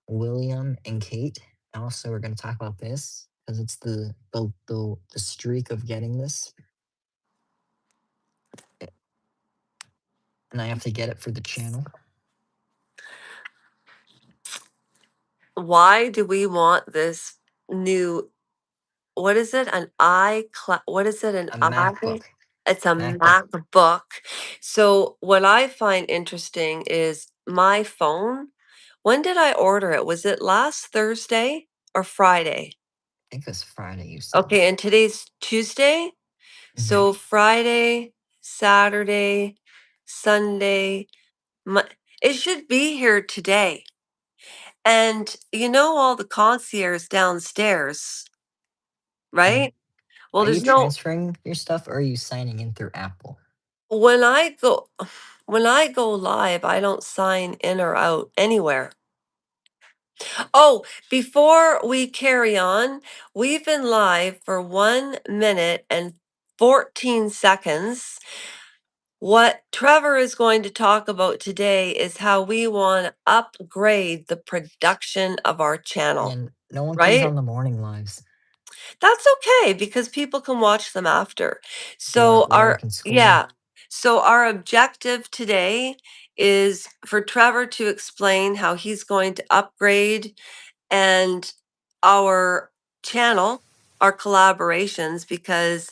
William and Kate. Also, we're going to talk about this because it's the streak of getting this, and I have to get it for the channel. Why do we want this new? What is it? What is it? An A MacBook. It's a MacBook. MacBook. So what I find interesting is my phone. When did I order it? Was it last Thursday or Friday? I think it was Friday. You said. Okay, and today's Tuesday. So Friday, Saturday, Sunday, it should be here today. And you know all the concierge downstairs, right? Well, Are you there's no transferring your stuff or are you signing in through Apple? when I go when I go live, I don't sign in or out anywhere. Oh, before we carry on, we've been live for 1 minute and 14 seconds. What Trevor is going to talk about today is how we want to upgrade the production of our channel, And no one comes right? on the morning lives. That's okay because people can watch them after. People are So at work and school. yeah. So our objective today is for Trevor to explain how he's going to upgrade and our channel, our collaborations, because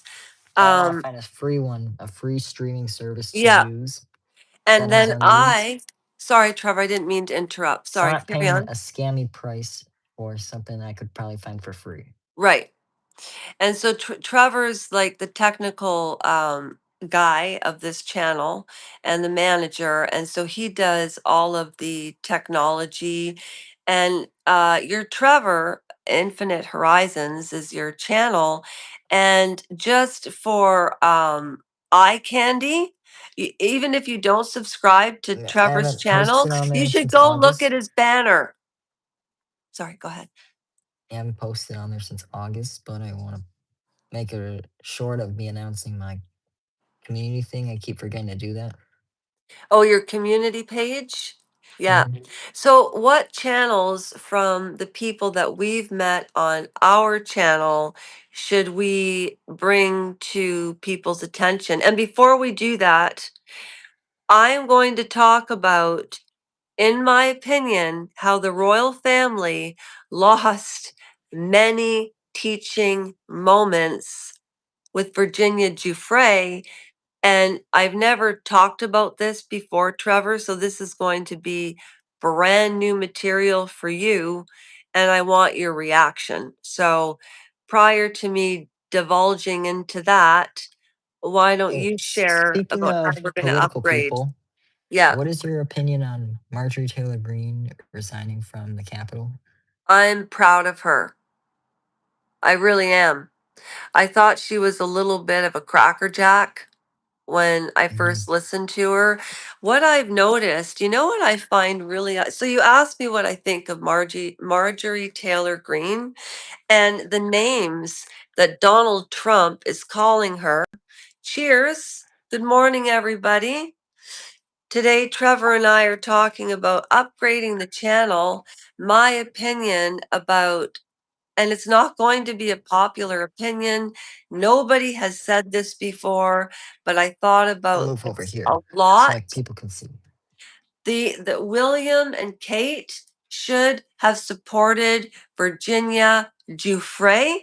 I want to find a free one, a free streaming service to yeah. use And that has then unlimited. sorry, Trevor, I didn't mean to interrupt. So I'm Sorry, not carry paying on. a scammy price for something I could probably find for free. Right. And so Trevor's like the technical guy of this channel and the manager. And so he does all of the technology. And your Trevor, Infinite Horizons, is your channel. And just for eye candy, even if you don't subscribe to I Trevor's haven't channel, posted on you there should since go look at August. his banner. Sorry, go ahead. I haven't posted on there since August, but I want to make it short of me announcing my community thing. I keep forgetting to do that. Oh, your community page? Yeah. Mhm. So, what channels from the people that we've met on our channel should we bring to people's attention? And before we do that, I'm going to talk about, in my opinion, how the royal family lost many teaching moments with Virginia Giuffre, and I've never talked about this before, Trevor. So this is going to be brand new material for you. And I want your reaction. So prior to me divulging into that, why don't So, you share speaking about how of we're going to political upgrade? people, Yeah, what is your opinion on Marjorie Taylor Greene resigning from the Capitol? I'm proud of her. I really am. I thought she was a little bit of a crackerjack when I Mhm. first listened to her. What I've noticed, you know what I find really so you asked me what I think of Marjorie Taylor Greene and the names that Donald Trump is calling her. Cheers. Good morning, everybody. Today, Trevor and I are talking about upgrading the channel, my opinion about, and it's not going to be a popular opinion. Nobody has said this before, but I thought I'll about move over this here a so lot. like people can see. The William and Kate should have supported Virginia Giuffre,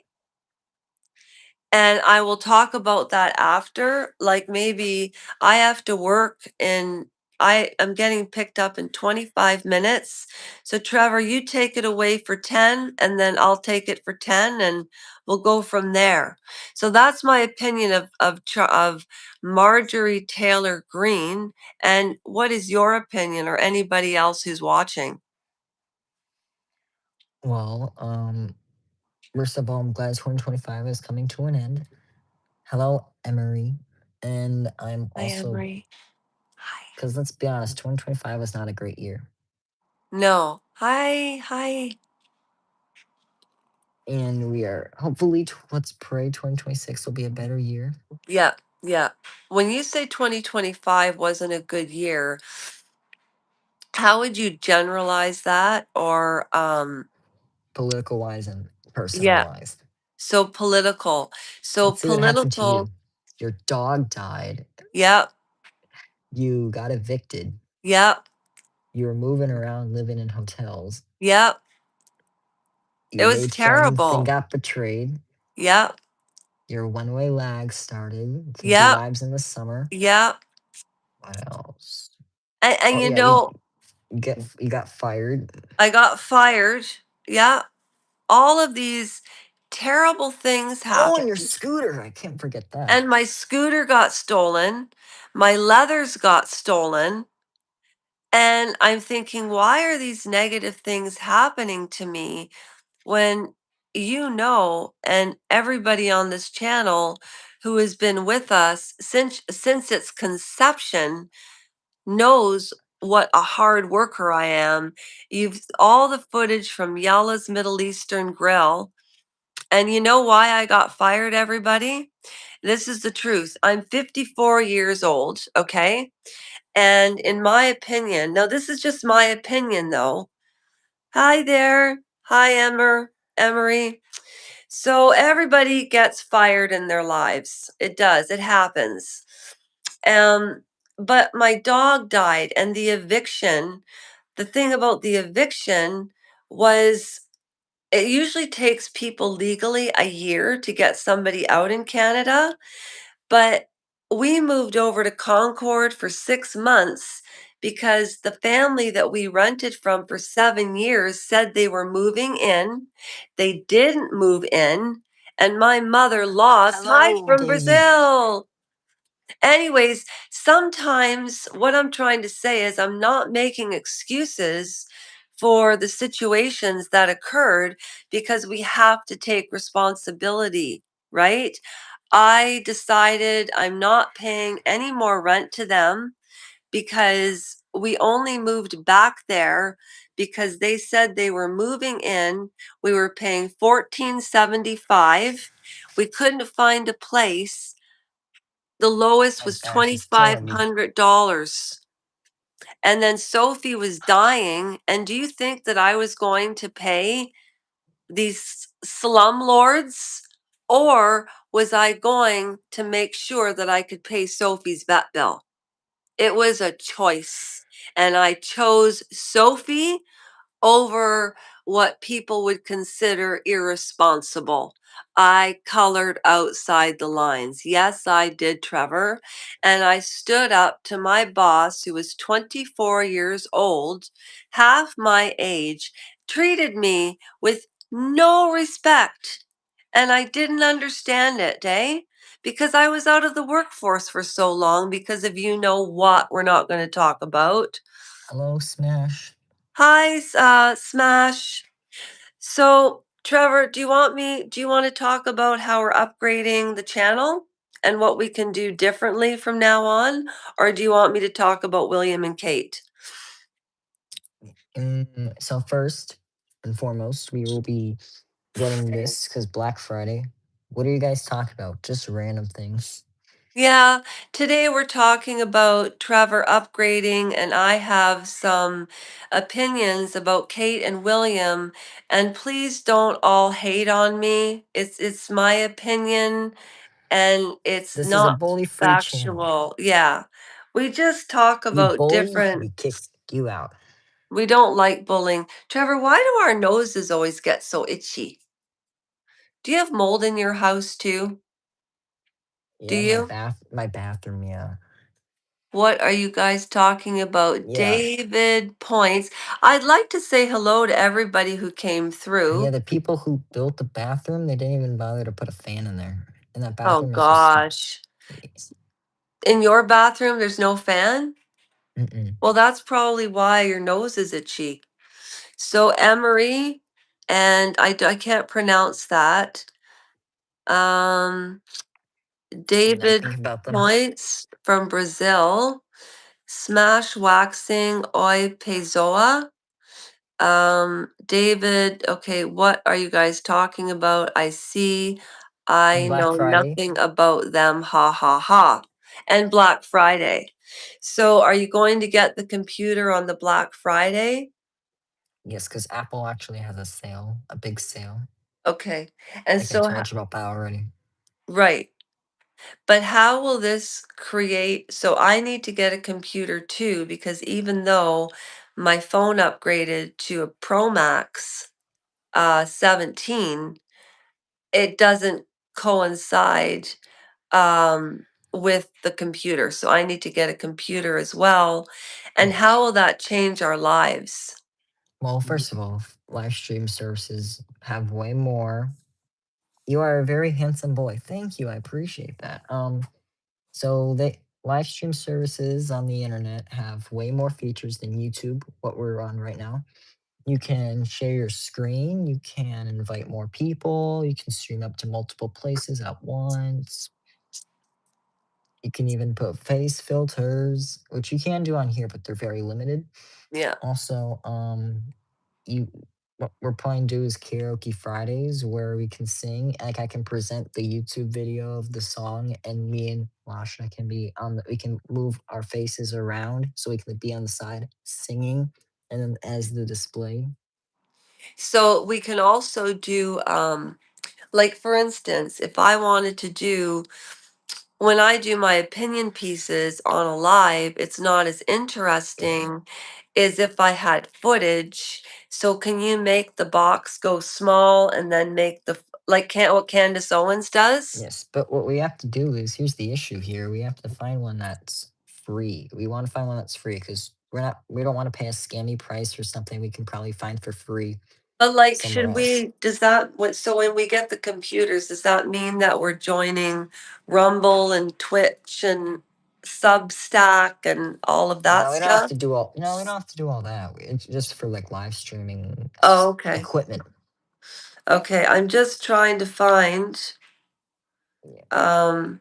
and I will talk about that after. Like maybe I have to work and I am getting picked up in 25 minutes. So Trevor, you take it away for 10 and then I'll take it for 10 and we'll go from there. So that's my opinion of Marjorie Taylor Greene. And what is your opinion or anybody else who's watching? Well, first of all, I'm glad 2025 is coming to an end. Hello, Emery. And I'm Hi, also, Emery. Hi. because let's be honest, 2025 was not a great year. No. Hi. Hi. And we are hopefully, let's pray 2026 will be a better year. Yeah, yeah. When you say 2025 wasn't a good year, how would you generalize that? Or Political wise and personal yeah, wise. so political. So Let's see what happened to political, you. Your dog died. yep, You got evicted. yep, You were moving around, living in hotels. yep. It You was made friends and terrible. got betrayed. Yep, Your one-way lag started. Took your yep, wives in the summer. yep. What else? And Oh you yeah, know, you got fired. I got fired. Yeah. All of these terrible things Oh, and your happened. scooter. I can't forget that. And my scooter got stolen. My leathers got stolen. And I'm thinking, why are these negative things happening to me when and everybody on this channel who has been with us since its conception knows what a hard worker I am. You've all the footage from Yalla's Middle Eastern Grill. And you know why I got fired, everybody? This is the truth. I'm 54 years old, okay? And in my opinion, now this is just my opinion though. Hi there. Hi, Emery. So everybody gets fired in their lives. It does. It happens. Um, but my dog died, and the eviction, the thing about the eviction was it usually takes people legally a year to get somebody out in Canada, but we moved over to Concord for 6 months because the family that we rented from for 7 years said they were moving in. They didn't move in, and my mother lost. Hi Hello, from Daisy. Brazil. Anyways, sometimes what I'm trying to say is I'm not making excuses for the situations that occurred because we have to take responsibility, right? I decided I'm not paying any more rent to them because we only moved back there because they said they were moving in. We were paying $14.75. We couldn't find a place. The lowest My was back is killing me. $2,500. And then Sophie was dying. And do you think that I was going to pay these slumlords? Or was I going to make sure that I could pay Sophie's vet bill? It was a choice. And I chose Sophie over what people would consider irresponsible. I colored outside the lines. Yes, I did, Trevor. And I stood up to my boss, who was 24 years old, half my age, treated me with no respect. And I didn't understand it, eh? Because I was out of the workforce for so long because of what we're not going to talk about. Hello, Smash. Hi, Smash. So, Trevor, do you want to talk about how we're upgrading the channel and what we can do differently from now on? Or do you want me to talk about William and Kate? So first and foremost, we will be getting this because Black Friday. What are you guys talking about? Just random things. Yeah, today we're talking about Trevor upgrading, and I have some opinions about Kate and William. And please don't all hate on me. It's my opinion, and it's This is a not bully-free channel. factual. Yeah. We just talk You about bully, different, we kick you out. we don't like bullying. Trevor, why do our noses always get so itchy? Do you have mold in your house too? Do Yeah, you? my bathroom. Yeah, What are you guys talking about? yeah, David Points. I'd like to say hello to everybody who came yeah. through. The people who built the bathroom, they didn't even bother to put a fan in there, and that Oh bathroom is just. gosh. In your bathroom, there's no fan? Mm-mm. Well, that's probably why your nose is itchy. So Emery, and I can't pronounce that. Um, Say David nothing about them. Points from Brazil. Smash Waxing Oi Pezoa. David, okay, what are you guys talking about? I see. On I Black know Friday, nothing about them. Ha ha ha. and Black Friday. So are you going to get the computer on the Black Friday? Yes, because Apple actually has a sale, a big sale. Okay. I And think I so, told you about that already. right. But how will this create? So I need to get a computer too, because even though my phone upgraded to a Pro Max 17, it doesn't coincide with the computer. So I need to get a computer as well. And Yes. how will that change our lives? Well, first of all, live stream services have way more. You are a very handsome boy. Thank you. I appreciate that. So they live stream services on the internet have way more features than YouTube, what we're on right now. You can share your screen, you can invite more people, you can stream up to multiple places at once. You can even put face filters, which you can do on here, but they're very limited. Yeah. Also, you what we're planning to do is karaoke Fridays where we can sing. Like I can present the YouTube video of the song, and me and Lasha can be on the. We can move our faces around so we can be on the side singing, and then as the display. So we can also do, like, for instance, if I wanted to do, when I do my opinion pieces on a live, it's not as interesting as if I had footage. So can you make the box go small and then make like what Candace Owens does? Yes, but what we have to do is here's the issue here. We have to find one that's free. We want to find one that's free because we don't want to pay a scammy price for something we can probably find for free But like, somewhere else. does that, so when we get the computers, does that mean that we're joining Rumble and Twitch and Substack and all of that No, we don't have stuff? to do all. No, we don't have to do all that. It's just for like live streaming Oh, okay. equipment. Okay, I'm just trying to find Yeah. um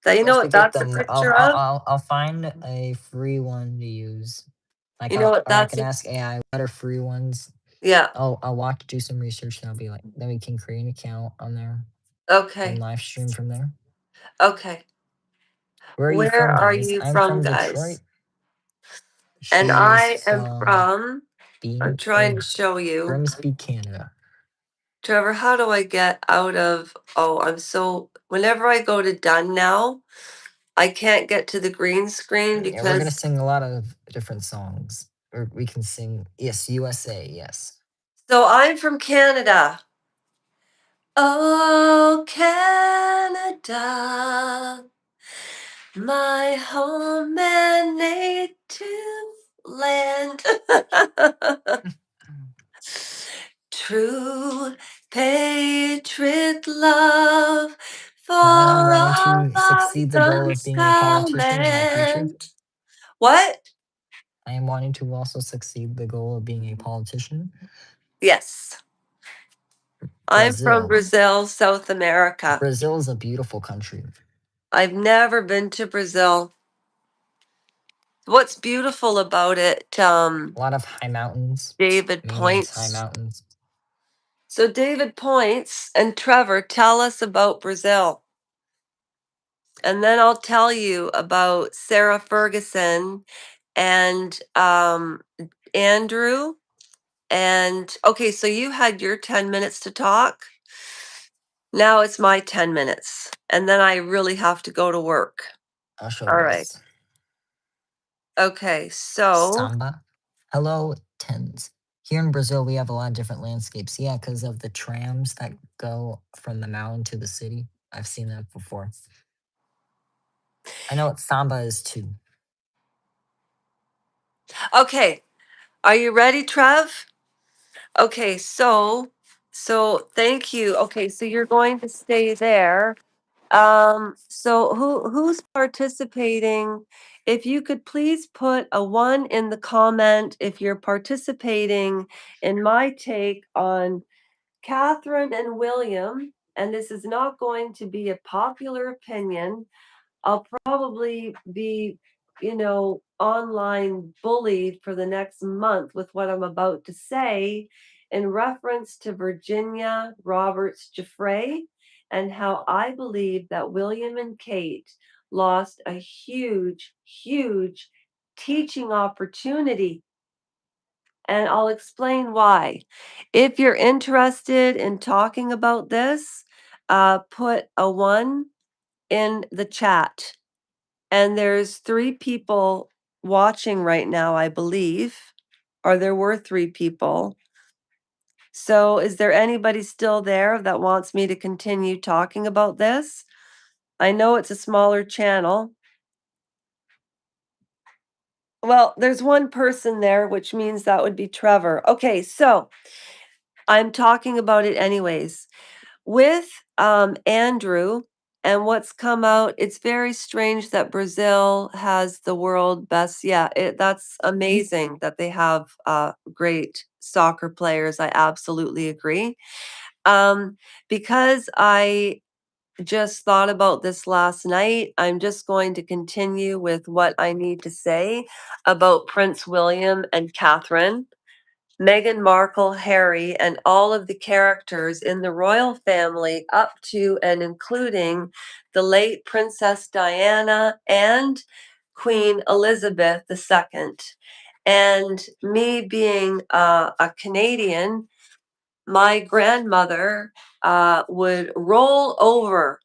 that, you know Once we what get that's a them, I'll picture I'll of? I'll, I'll find a free one to use. Like You know what I that's can a ask AI what are free ones. yeah. I'll watch do some research and I'll be like, then we can create an account on there and Okay. live stream from there. Okay. Where are you Where from, are guys? you I'm from, from Detroit. guys? And She is I am from from, I'm trying to show you. Grimsby, Canada. Trevor, how do I get out of, oh, I'm so, whenever I go to done now, I can't get to the green screen Yeah, we're gonna because, sing a lot of different songs. Or we can sing yes, USA, yes. so I'm from Canada. Oh, Canada, my home and native land. True patriot love for I am wanting all to our succeed the goal of sons being a politician in my future. command. What? I am wanting to also succeed the goal of being a politician. Yes. I'm from Brazil. Brazil, South America. Brazil is a beautiful country. I've never been to Brazil. What's beautiful about it, A lot of high mountains, David maintenance high points. mountains. So, David points and Trevor, tell us about Brazil. And then I'll tell you about Sarah Ferguson and Andrew. And okay, so you had your 10 minutes to talk. Now it's my 10 minutes. And then I really have to go to work. I'll show All you right. this. Okay, so Samba. Hello, tens. Here in Brazil, we have a lot of different landscapes. Yeah, because of the trams that go from the mountain to the city. I've seen that before. I know what samba is too. okay, are you ready, Trev? Okay, so thank you. Okay, so you're going to stay there. So who's participating? If you could please put a 1 in the comment if you're participating in my take on Catherine and William, and this is not going to be a popular opinion. I'll probably be, online bullied for the next month with what I'm about to say in reference to Virginia Roberts Jeffrey and how I believe that William and Kate lost a huge, huge teaching opportunity. And I'll explain why. If you're interested in talking about this, put a one in the chat. And there's three people watching right now, I believe, or there were three people. So, is there anybody still there that wants me to continue talking about this? I know it's a smaller channel. Well, there's one person there, which means that would be Trevor. Okay, so I'm talking about it anyways. With Andrew and what's come out, it's very strange that Brazil has the world best. Yeah, that's amazing that they have great soccer players. I absolutely agree. Um, because I just thought about this last night, I'm just going to continue with what I need to say about Prince William and Catherine. Meghan Markle, Harry, and all of the characters in the royal family, up to and including the late Princess Diana and Queen Elizabeth II. And me being a Canadian, my grandmother would roll over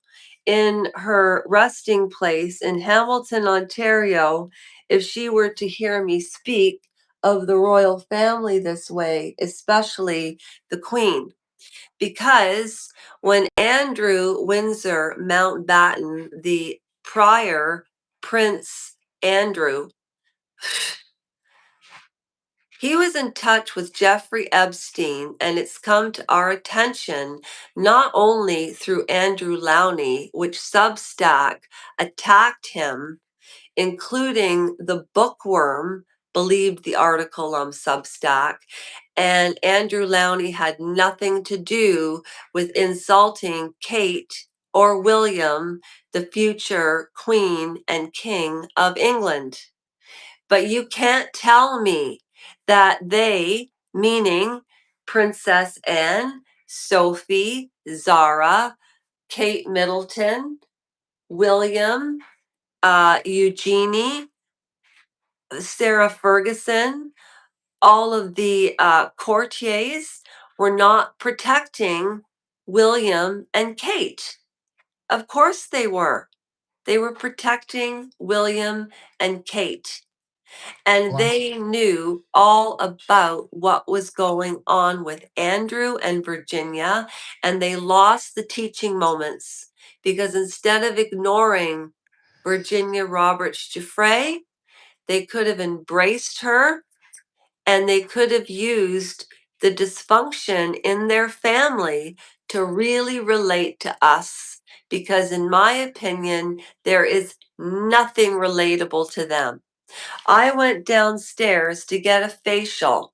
in her resting place in Hamilton, Ontario, if she were to hear me speak of the royal family this way, especially the Queen. Because when Andrew Windsor Mountbatten, the prior Prince Andrew, he was in touch with Jeffrey Epstein, and it's come to our attention not only through Andrew Lowney, which Substack attacked him, including the bookworm believed the article on Substack, and Andrew Lowney had nothing to do with insulting Kate or William, the future Queen and King of England. But you can't tell me that they, meaning Princess Anne, Sophie, Zara, Kate Middleton, William, Eugenie, Sarah Ferguson, all of the courtiers were not protecting William and Kate. Of course they were. They were protecting William and Kate. And Lasha, they knew all about what was going on with Andrew and Virginia, and they lost the teaching moments because instead of ignoring Virginia Roberts Giuffre, they could have embraced her and they could have used the dysfunction in their family to really relate to us. Because, in my opinion, there is nothing relatable to them. I went downstairs to get a facial,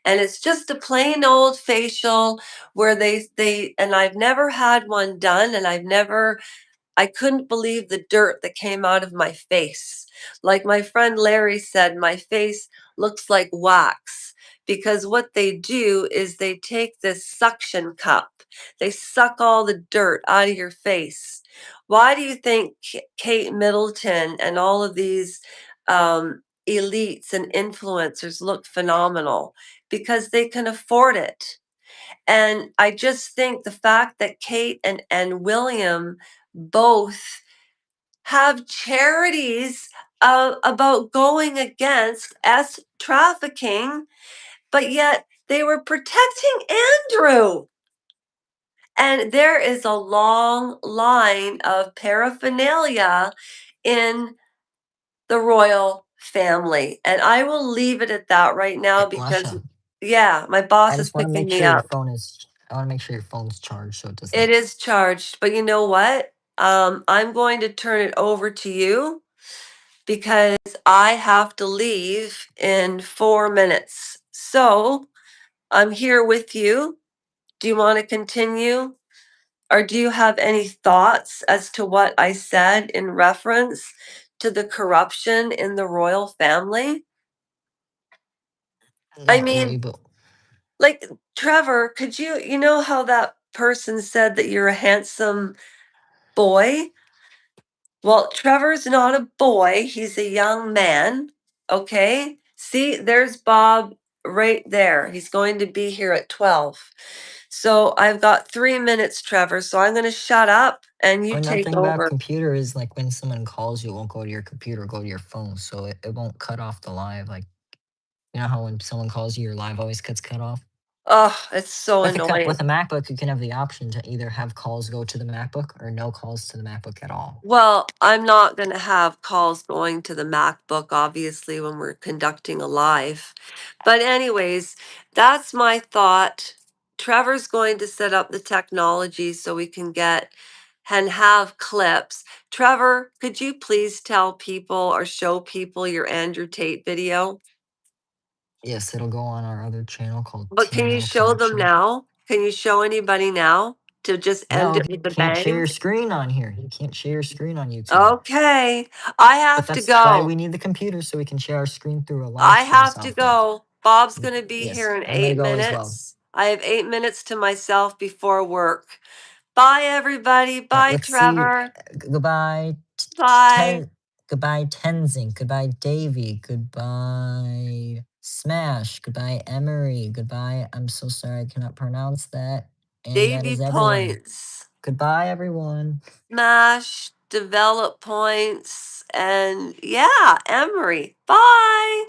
and it's just a plain old facial where they and I've never had one done, and I couldn't believe the dirt that came out of my face. Like my friend Larry said, my face looks like wax because what they do is they take this suction cup, they suck all the dirt out of your face. Why do you think Kate Middleton and all of these elites and influencers look phenomenal? Because they can afford it. And I just think the fact that Kate and William both have charities about going against S trafficking, but yet they were protecting Andrew. And there is a long line of paraphernalia in the royal family. And I will leave it at that right now because, Lasha, yeah, my I boss is just want to picking make me sure your up. phone is. I want to make sure your phone's charged so it It doesn't. is charged, but you know what? I'm going to turn it over to you because I have to leave in 4 minutes. So I'm here with you. Do you want to continue? Or do you have any thoughts as to what I said in reference to the corruption in the royal family? I Not really, mean, but like, Trevor, could you know how that person said that you're a handsome boy. Well, Trevor's not a boy, he's a young man. Okay. See, there's Bob right there. He's going to be here at 12. So I've got 3 minutes, Trevor. So I'm going to shut up and you Another take thing about over. computer is like when someone calls you, it won't go to your computer, go to your phone. So it won't cut off the live. Like, you know how when someone calls you, your live always gets cut off? Oh, it's so With annoying. a MacBook, you can have the option to either have calls go to the MacBook or no calls to the MacBook at all. Well, I'm not going to have calls going to the MacBook, obviously, when we're conducting a live. But, anyways, that's my thought. Trevor's going to set up the technology so we can get and have clips. Trevor, could you please tell people or show people your Andrew Tate video? Yes, it'll go on our other channel called But can you TNL show them Connection. now? Can you show anybody now to just end No, it you with a can't share bang? your screen on here. You can't share your screen on YouTube. Okay, I But have to that's why go. we need the computer so we can share our screen through a live I stream have to software. go. Bob's going to be Yes, here in I'm gonna eight go as well. minutes. I have 8 minutes to myself before work. Bye, everybody. Bye, Let's see. Trevor. Goodbye, Bye. Goodbye, Tenzing. Goodbye, Davy. Goodbye, Smash. Goodbye, Emery. Goodbye. I'm so sorry I cannot pronounce that. And that Davy is everyone. points. Goodbye, everyone. Smash, develop points. And yeah, Emery. Bye.